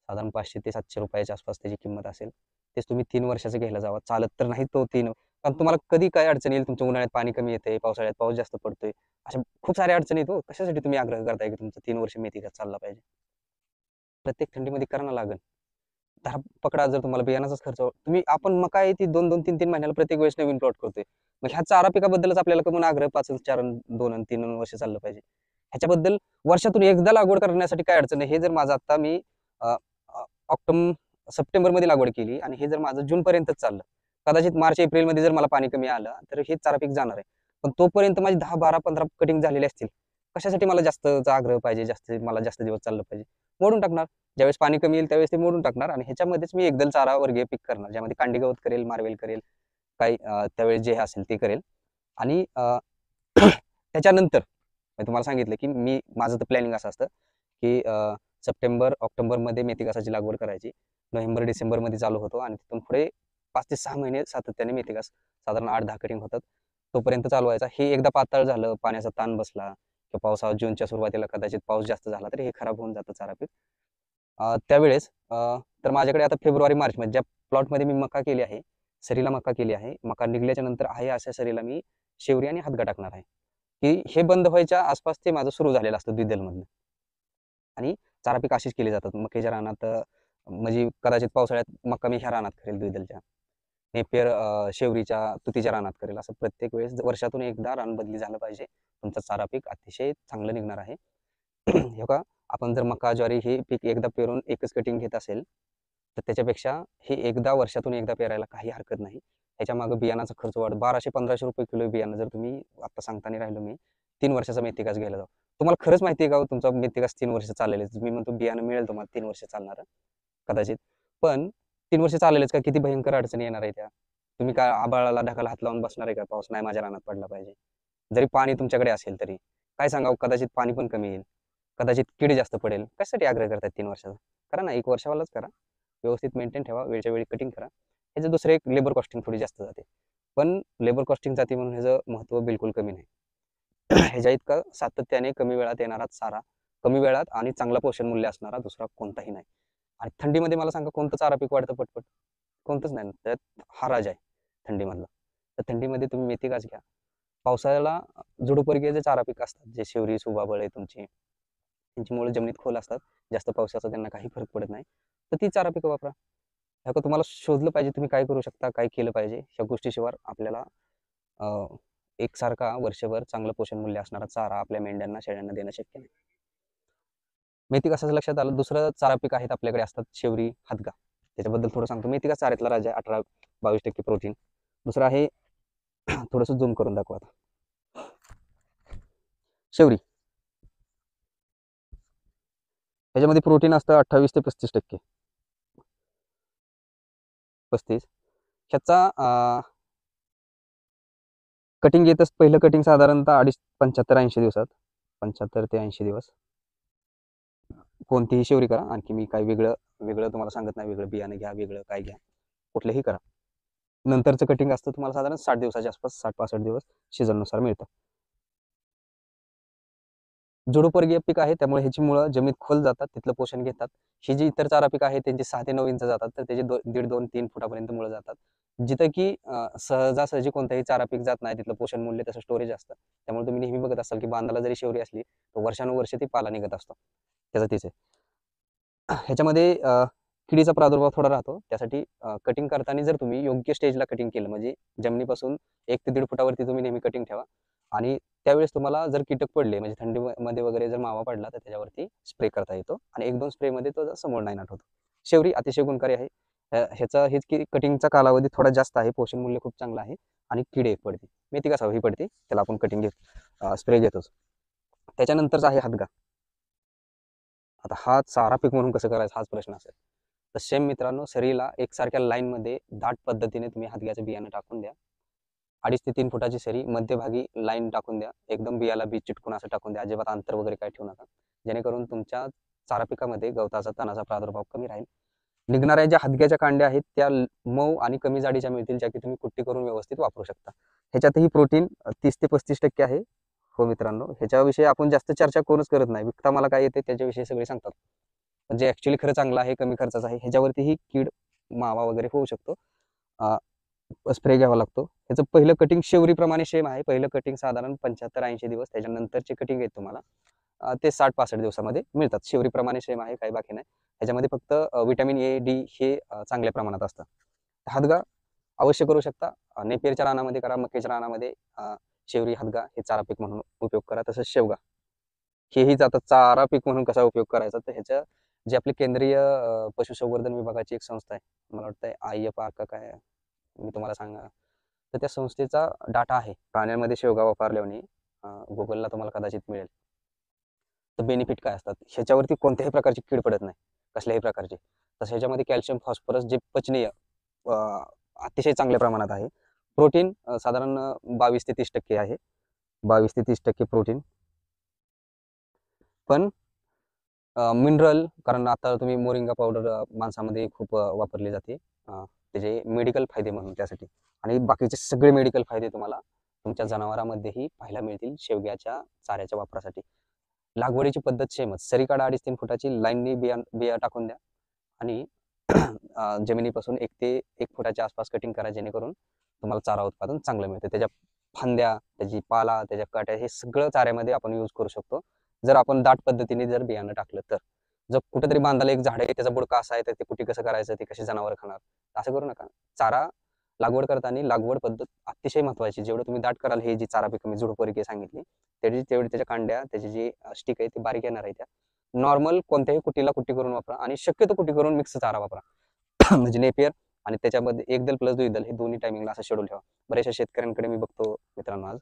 साधारण 500 ते 700 रुपयाच्या आसपास त्याची किंमत असेल. तेच तुम्ही 3 वर्षाचं घ्यायला जावा. चालत तर नाही तो 3 कारण तुम्हाला कधी काय अडचण येईल, तुमच्या उन्हाळ्यात पाणी कमी येतंय, पावसाळ्यात पाऊस जास्त पडतोय. अशा खूप साऱ्या अडचणी आहेत हो. कशासाठी तुम्ही आग्रह करताय की तुमचं 3 वर्ष मेथी घास चालला पाहिजे? प्रत्येक थंडीमध्ये करा ना लागण. धरा पकडा जर तुम्हाला बियाणाचाच खर्च तुम्ही आपण मका आहे ती 2-2, 3-3 महिन्याला प्रत्येक वेळेस नवीन प्लॉट करतोय. मग ह्या चारा पिकाबद्दलच आपल्याला का म्हणून आग्रह 5 4 2 आणि 3 वर्ष चाललं पाहिजे. ह्याच्याबद्दल वर्षातून एकदा लागवड करण्यासाठी काय अडचण आहे? हे जर माझं आता मी अ, अ, सप्टेंबरमध्ये लागवड केली आणि हे जर माझं जूनपर्यंतच चाललं. कदाचित मार्च, एप्रिलमध्ये जर मला पाणी कमी आलं, तर हे चारा पीक जाणार आहे. पण तोपर्यंत माझी 10, 12, 15 कटिंग झालेली असतील. कशासाठी मला जास्तचा आग्रह पाहिजे, मला जास्त दिवस चाललं पाहिजे. मोडून टाकणार. ज्यावेळेस पाणी कमी येईल त्यावेळेस ते मोडून टाकणार आणि ह्याच्यामध्येच मी एकदल चारा वर्गीय पीक करणार. ज्यामध्ये कांडी गवत करेल, मार्वेल करेल, काही त्यावेळेस जे असेल ते करेल आणि त्याच्यानंतर मी तुम्हाला सांगितलं, की माझं तर प्लॅनिंग असं असतं, की सप्टेंबर, ऑक्टोबरमध्ये मेथी घासाची लागवड करायची. नोव्हेंबर, डिसेंबरमध्ये चालू होतो आणि तिथून पुढे 5 ते 6 महिने सातत्याने मेथी घास साधारण 8-10 कटिंग होतात. तोपर्यंत चालवायचा. हे एकदा पातळ झालं, पाण्याचा ताण बसला किंवा पावसाळा जूनच्या सुरुवातीला कदाचित पाऊस जास्त झाला, तर हे खराब होऊन जातं चारा पीक. त्यावेळेस तर माझ्याकडे आता फेब्रुवारी, मार्चमध्ये ज्या प्लॉटमध्ये मी मका केली आहे, सरीला मका केली आहे. मका निघल्याच्या नंतर आहे अशा सरीला मी शेवरी आणि हादगा टाकणार आहे, की हे बंद व्हायच्या आसपास ते माझं सुरू झालेलं असतं द्विदलमधनं आणि चारा पीक अशीच केली जातात. मक्याच्या रानात म्हणजे कदाचित पावसाळ्यात मका मी ह्या रानात करेल द्विदलच्या. नेपियर शेवरीच्या तुतीच्या रानात करेल. असं प्रत्येक वेळेस वर्षातून एकदा रान बदली झालं पाहिजे. तुमचं चारा पीक अतिशय चांगलं निघणार आहे. हे बघा आपण जर मका, ज्वारी हे पीक एकदा पेरून एकच कटिंग घेत असेल, तर त्याच्यापेक्षा हे एकदा वर्षातून एकदा पेरायला काही हरकत नाही. ह्याच्यामागे बियाणाचा खर्च वाढ ₹1200-1500 किलो बियाणं जर तुम्ही आता सांगताना राहिलो मी 3 वर्षाचा मेथी घास घ्यायला जाऊ. तुम्हाला खरंच माहिती आहे का हो तुमचा मेथी घास 3 वर्ष चालेल? मी म्हणतो बियाणं मिळेल तुम्हाला 3 वर्ष चालणारं कदाचित. पण 3 वर्ष चालेलच का? किती भयंकर अडचणी येणार आहे त्या. तुम्ही काय आभाळाला ढगाला हात लावून बसणार आहे का? पाऊस नाही माझ्या रानात पडला पाहिजे. जरी पाणी तुमच्याकडे असेल तरी. काय सांगावं कदाचित पाणी पण कमी येईल. कदाचित कीड जास्त पडेल. कशासाठी आग्रह करताय 3 वर्षाचा? करा ना 1 वर्षावालाच करा. व्यवस्थित मेंटेन ठेवा. वेळच्या वेळी कटिंग करा. ह्याचं दुसरं एक लेबर कॉस्टिंग थोडी जास्त जाते. पण लेबर कॉस्टिंग जाते म्हणून ह्याचं महत्त्व बिलकुल कमी नाही. ह्याच्या इतका सातत्याने कमी वेळात येणारा चारा, कमी वेळात आणि चांगला पोषण मूल्य असणारा दुसरा कोणताही नाही. आणि थंडीमध्ये मला सांगा कोणतं चारा पीक वाढतं पटपट? कोणतंच नाही. त्यात हा राजा आहे थंडीमधला. तर थंडीमध्ये तुम्ही मेथी घास घ्या. पावसाळ्याला झुडूपवर्गीय जे चारा पीक असतात, जे शेवरी, सुभाबळ आहे तुमची, त्यांची मुळं जमिनीत खोल असतात. जास्त पावसाचा त्यांना काही फरक पडत नाही. तर ती चारा पिकं वापरा. ह्या का तुम्हाला शोधलं पाहिजे तुम्ही काय करू शकता, काय केलं पाहिजे. ह्या गोष्टीशिवाय आपल्याला अ, एकसारखा वर्षभर चांगलं पोषण मूल्य असणारा चारा आपल्या मेंढ्यांना, शेळ्यांना देणं शक्य नाही. मेथी कशाचं लक्षात आलं, दुसरं चारा पीक आहेत आपल्याकडे असतात शेवरी, हादगा. त्याच्याबद्दल थोडं सांगतो. मेथी का चाऱ्यातला राजा आहे, 18-22% प्रोटीन. दुसरं आहे थोडंसं झूम करून दाखवा आता. शेवरी. ह्याच्यामध्ये प्रोटीन असतं 28 ते 35%. 35. ह्याचा कटिंग येतच पहिलं कटिंग साधारणतः 75-80 दिवसात. 75 ते 80 दिवस. कोणतीही शेवरी करा. आणखी मी काही वेगळं वेगळं तुम्हाला सांगत नाही, वेगळं बियाणं घ्या, वेगळं काय घ्या, कुठलंही करा. नंतरचं कटिंग असतं तुम्हाला साधारण 60 दिवसाच्या आसपास, 60-65 दिवस सीझननुसार मिळतं. झुडूपवर्गीय पीक आहे, त्यामुळे ह्याची मुळं जमिनीत खोल जातात, तिथलं पोषण घेतात. ही जी इतर चारा पीक आहे त्यांची 6 ते 9 इंच जातात, तर त्याचे 1.5, 2, 3 फुटापर्यंत मुळं जातात. जिथं की सहजासहजी कोणताही चारा पीक जात नाही, तिथलं पोषण मूल्य तसं स्टोरेज असतं. त्यामुळे तुम्ही नेहमी बघत असाल की बांधाला जरी शेवरी असली तर वर्षानुवर्षे ती पाला निघत असतो. त्याचं तेच आहे. ह्याच्यामध्ये किडीचा प्रादुर्भाव थोडा राहतो. त्यासाठी कटिंग करताना जर तुम्ही योग्य स्टेजला कटिंग केलं, म्हणजे जमिनीपासून 1 ते 1.5 फुटावरती तुम्ही नेहमी कटिंग ठेवा. आणि त्यावेळेस तुम्हाला जर कीटक पडले, म्हणजे थंडीमध्ये वगैरे जर मावा पडला, तर त्याच्यावरती स्प्रे करता येतो आणि 1-2 स्प्रेमध्ये तो समोर नायनाट होतो. शेवरी अतिशय गुणकारी आहे. ह्याचा हेच की कटिंगचा कालावधी थोडा जास्त आहे, पोषण मूल्य खूप चांगलं आहे आणि कीड एक पडते. मेथी कसा ही पडते, त्याला आपण कटिंग घेतो, स्प्रे घेतोच. त्याच्यानंतरचा आहे हादगा. आता हा चारा पीक म्हणून कसं करायचं हाच प्रश्न असेल. तर सेम मित्रांनो, सरीला एकसारख्या लाईनमध्ये दाट पद्धतीने तुम्ही हादग्याचं बियाणं टाकून द्या. 2.5 ते 3 फुटाची सरी, मध्यभागी लाईन टाकून द्या. एकदम बियाला बी चिटकून असं टाकून द्या. अजिबात अंतर वगैरे काही ठेवू नका. जेणेकरून तुमच्या चारा पिकामध्ये गवताचा, तणाचा प्रादुर्भाव कमी राहील. निघणाऱ्या ज्या हादग्याच्या कांड्या आहेत त्या मऊ आणि कमी जाडीच्या मिळतील, ज्या की तुम्ही कुट्टी करून व्यवस्थित वापरू शकता. ह्याच्यातही प्रोटीन 30 ते 35% आहे. हो मित्रांनो, ह्याच्याविषयी आपण जास्त चर्चा कोणच करत नाही. विकता मला काय येते त्याच्याविषयी सगळे सांगतात. पण जे ऍक्च्युअली खरं चांगलं आहे, कमी खर्चाचं आहे, ह्याच्यावरतीही कीड, मावा वगैरे होऊ शकतो. स्प्रे घ्यावा लागतो. ह्याचं पहिलं कटिंग शेवरीप्रमाणे सेम आहे. पहिलं कटिंग साधारण 75-80 दिवस. त्याच्यानंतरचे कटिंग आहेत तुम्हाला ते 60-65 दिवसामध्ये मिळतात. शेवरीप्रमाणे सेम आहे, काही बाकी नाही. ह्याच्यामध्ये फक्त व्हिटॅमिन ए, डी हे चांगल्या प्रमाणात असतं. हादगा अवश्य करू शकता. नेपियरच्या रानामध्ये करा, मक्याच्या रानामध्ये शेवरी, हादगा हे चारा पीक म्हणून उपयोग करा. तसंच शेवगा हेही जातं चारा पीक म्हणून कसा उपयोग करायचा, तर ह्याच्या जे आपली केंद्रीय पशुसंवर्धन विभागाची एक संस्था आहे, मला वाटतं IFR का काय, मी तुम्हाला सांगा, तर त्या संस्थेचा डाटा आहे प्राण्यांमध्ये शेवगा वापरल्याने. गुगलला तुम्हाला कदाचित मिळेल. तर बेनिफिट काय असतात ह्याच्यावरती, कोणत्याही प्रकारची कीड पडत नाही, कसल्याही प्रकारची. तसं ह्याच्यामध्ये कॅल्शियम, फॉस्फरस जे पचनीय अतिशय चांगल्या प्रमाणात आहे. प्रोटीन साधारण 22 ते 30% आहे. 22 ते 30% प्रोटीन. पण मिनरल, कारण आता तुम्ही मोरिंगा पावडर माणसामध्ये खूप वापरली जाते, त्याचे मेडिकल फायदे म्हणून त्यासाठी. आणि बाकीचे सगळे मेडिकल फायदे तुम्हाला तुमच्या जनावरांमध्येही पाहायला मिळतील शेवग्याच्या चाऱ्याच्या वापरासाठी. लागवडीची पद्धत सेमच. सरी काढा 2.5-3 फुटाची, लाईननी बिया टाकून द्या आणि जमिनीपासून 1 ते 1 फुटाच्या आसपास कटिंग करा, जेणेकरून तुम्हाला चारा उत्पादन चांगलं मिळतं. त्याच्या फांद्या, त्याची पाला, त्याच्या काट्या हे सगळं चाऱ्यामध्ये आपण यूज करू शकतो, जर आपण दाट पद्धतीने जर बियाणं टाकलं तर. जर कुठेतरी बांधाला एक झाड आहे, त्याचा बुडका असा आहे, तर ते कुठे कसं करायचं, ते कसे जनावर खाणार, असं करू नका. चारा लागवड करताना लागवड पद्धत अतिशय महत्वाची. जेवढं तुम्ही दाट कराल, हे जी चारा पिकं मी झुडपवर्गीय सांगितली, तेवढी त्याच्या कांड्या, त्याची जी स्टिक आहे ती बारीक येणार आहे. त्या नॉर्मल कोणत्याही कुटीला कुट्टी करून वापरा आणि शक्यतो कुट्टी करून मिक्स चारा वापरा. म्हणजे नेपियर आणि त्याच्यामध्ये 1 दल प्लस 2 दल हे दोन्ही टायमिंगला असं शेड्यूल ठेवा. बऱ्याचशा शेतकऱ्यांकडे मी बघतो मित्रांनो, आज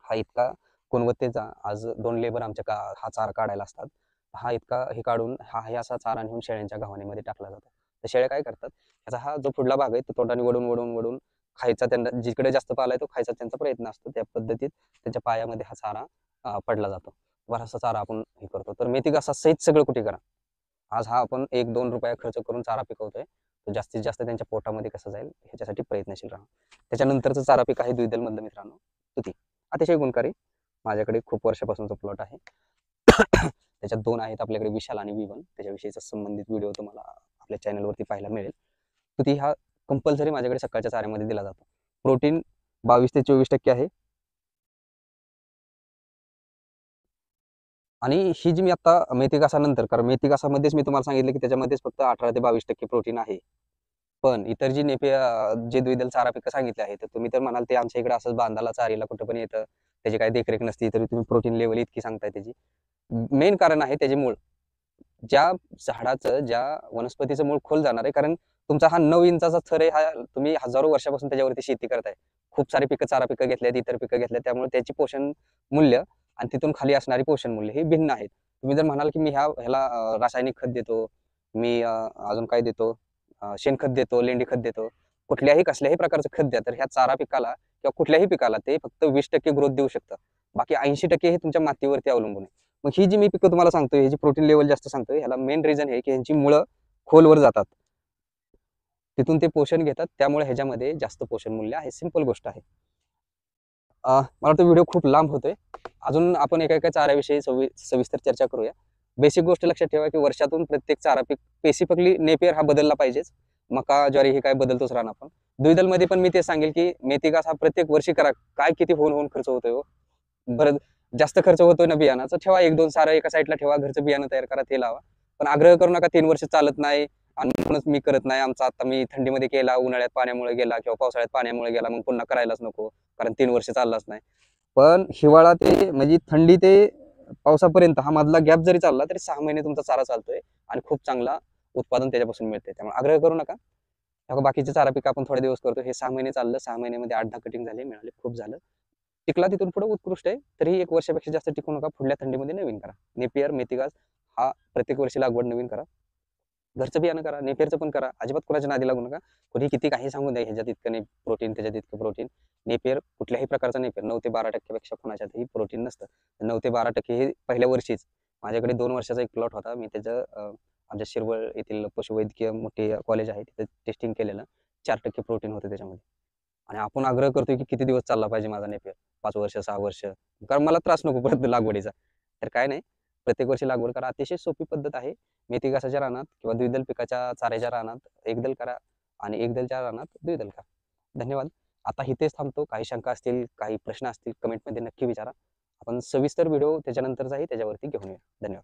हा इतका गुणवत्तेचा, आज 2 लेबर आमच्या हा चारा काढायला असतात. हा इतका हे काढून हे असा चारा नेऊन शेळ्यांच्या गव्हाणीमध्ये टाकला जातो. तर शेळ्या काय करतात, त्याचा हा जो पुढला भाग आहे तो तोंडाने वडून वडून वडून खायचा, त्यांना जिकडे जास्त पाला आहे तो खायचा त्यांचा प्रयत्न असतो. त्या पद्धतीत त्यांच्या पायामध्ये हा चारा पडला जातो. बराचसा चारा आपण हे करतो. तर मेथी घासा सहित सगळं कुठे करा. आज हा आपण 1-2 रुपया खर्च करून चारा पिकवतोय, तो जास्तीत जास्त त्यांच्या पोटामध्ये कसं जाईल ह्याच्यासाठी प्रयत्नशील राहा. त्याच्यानंतरचं चारा पीक आहे द्विदल मधलं मित्रांनो, तुती. अतिशय गुणकारी. माझ्याकडे खूप वर्षापासूनचा प्लॉट आहे. त्याच्यात 2 आहेत आपल्याकडे, विशाल आणि V1. त्याच्याविषयीचा संबंधित व्हिडिओ तुम्हाला आपल्या चॅनलवरती पाहायला मिळेल. तुती हा कंपल्सरी माझ्याकडे सकाळच्या चाऱ्यामध्ये दिला जातो. प्रोटीन 22 ते 24% आहे. आणि ही जी मी आता मेथी घासानंतर, कारण मेथी घासामध्येच मी तुम्हाला सांगितलं की त्याच्यामध्येच फक्त 18 ते 22% प्रोटीन आहे. पण इतर जी जे द्विदल चारा पिकं सांगितले आहे, तर तुम्ही तर म्हणाल ते आमच्या इकडे असंच बांधाला चारीला कुठं पण येतं, त्याची काही देखरेख नसती, तरी तुम्ही प्रोटीन लेवल इतकी सांगताय त्याची. मेन कारण आहे त्याचे मूळ. ज्या झाडाचं, ज्या वनस्पतीचं मूळ खोल जाणार आहे, कारण तुमचा हा 9 इंचाचा थर आहे, हा तुम्ही हजारो वर्षापासून त्याच्यावरती शेती करताय. खूप सारी पिकं, चारा पिकं घेतल्यात, इतर पिकं घेतल्यात, त्यामुळे त्याची पोषण मूल्य आणि तिथून खाली असणारी पोषण मूल्य हे भिन्न आहेत. तुम्ही जर म्हणाल की मी ह्याला रासायनिक खत देतो, मी अजून काय देतो, शेणखत देतो, लेंडी खत देतो, कुठल्याही कसल्याही प्रकारचं खत द्या, तर ह्या चारा पिकाला किंवा कुठल्याही पिकाला ते फक्त 20% ग्रोथ देऊ शकतं. बाकी 80% हे तुमच्या मातीवरती अवलंबून आहे. मग ही जी मी पिकं तुम्हाला सांगतोय, ही जी प्रोटीन लेवल जास्त सांगतोय, ह्याला मेन रिझन हे की यांची मुळं खोलवर जातात. तिथून ते पोषण घेतात, त्यामुळे ह्याच्यामध्ये जास्त पोषण मूल्य आहे. सिंपल गोष्ट आहे. मला वाटतं व्हिडिओ खूप लांब होतोय. अजून आपण एका चाऱ्याविषयी सविस्तर चर्चा करूया. बेसिक गोष्ट लक्षात ठेवा की वर्षातून प्रत्येक चारा पीक स्पेसिफिकली नेपियर हा बदलला पाहिजेच. मका, ज्वारी हे काय बदलतोच राहणार आपण. द्विदलमध्ये पण मी ते सांगेल की मेथी घास हा प्रत्येक वर्षी करा. काय किती होऊन खर्च होतोय हो. बरं जास्त खर्च होतोय ना बियाणाचा, ठेवा 1-2 सारं एका साईडला ठेवा, घरचं बियाणं तयार करा, ते लावा. पण आग्रह करू नका 3 वर्ष चालत नाही आणि म्हणूनच मी करत नाही. आमचा आता मी थंडीमध्ये केला, उन्हाळ्यात पाण्यामुळे गेला किंवा पावसाळ्यात पाण्यामुळे गेला, मग पुन्हा करायलाच नको कारण 3 वर्ष चाललाच नाही. पण हिवाळा ते म्हणजे थंडी ते पावसापर्यंत हा मधला गॅप जरी चालला तरी 6 महिने तुमचा चारा चालतोय आणि खूप चांगला उत्पादन त्याच्यापासून मिळते. त्यामुळे आग्रह करू नका. बाकीचे चारा पीक आपण थोडे दिवस करतो. हे 6 महिने चाललं, 6 महिन्यामध्ये 8-10 कटिंग झाले, मिळाले, खूप झालं. टिकला तिथून पुढे उत्कृष्ट आहे. तरी 1 वर्षापेक्षा जास्त टिकू नका. पुढल्या थंडीमध्ये नवीन करा. नेपियर, मेथीगाज हा प्रत्येक वर्षी लागवड नवीन करा. घरचं बियाणं करा, नेपियरचं पण करा. अजिबात कुणाच्या नादी लागू नका. कोणी किती काही सांगून द्या, ह्याच्यात इतकं नाही प्रोटीन, त्याच्यात इतकं प्रोटीन. नेपियर कुठल्याही प्रकारचा नेपियर 9 ते 12% पेक्षा कोणाच्यातही प्रोटीन नसतं. 9 ते 12% हे पहिल्या वर्षीच. माझ्याकडे 2 वर्षाचा एक प्लॉट होता. मी त्याचं आमच्या शिरवळ येथील पशुवैद्यकीय मोठे कॉलेज आहे, तिथे टेस्टिंग केलेलं. 4% प्रोटीन होतं त्याच्यामध्ये. आणि आपण आग्रह करतोय की किती दिवस चालला पाहिजे माझा नेपियर, 5 वर्ष, 6 वर्ष, कारण मला त्रास नको परत लागवडीचा. तर काय नाही, प्रत्येक वर्षी लागवड करा. अतिशय सोपी पद्धत आहे. मेथी घासाच्या रानात किंवा द्विदल पिकाच्या चाऱ्याच्या रानात एकदल करा आणि एकदलच्या रानात द्विदल करा. धन्यवाद. आता इथेच थांबतो. काही शंका असतील, काही प्रश्न असतील, कमेंटमध्ये नक्की विचारा. आपण सविस्तर व्हिडिओ त्याच्यानंतरचाही त्याच्यावरती घेऊन येऊ. धन्यवाद.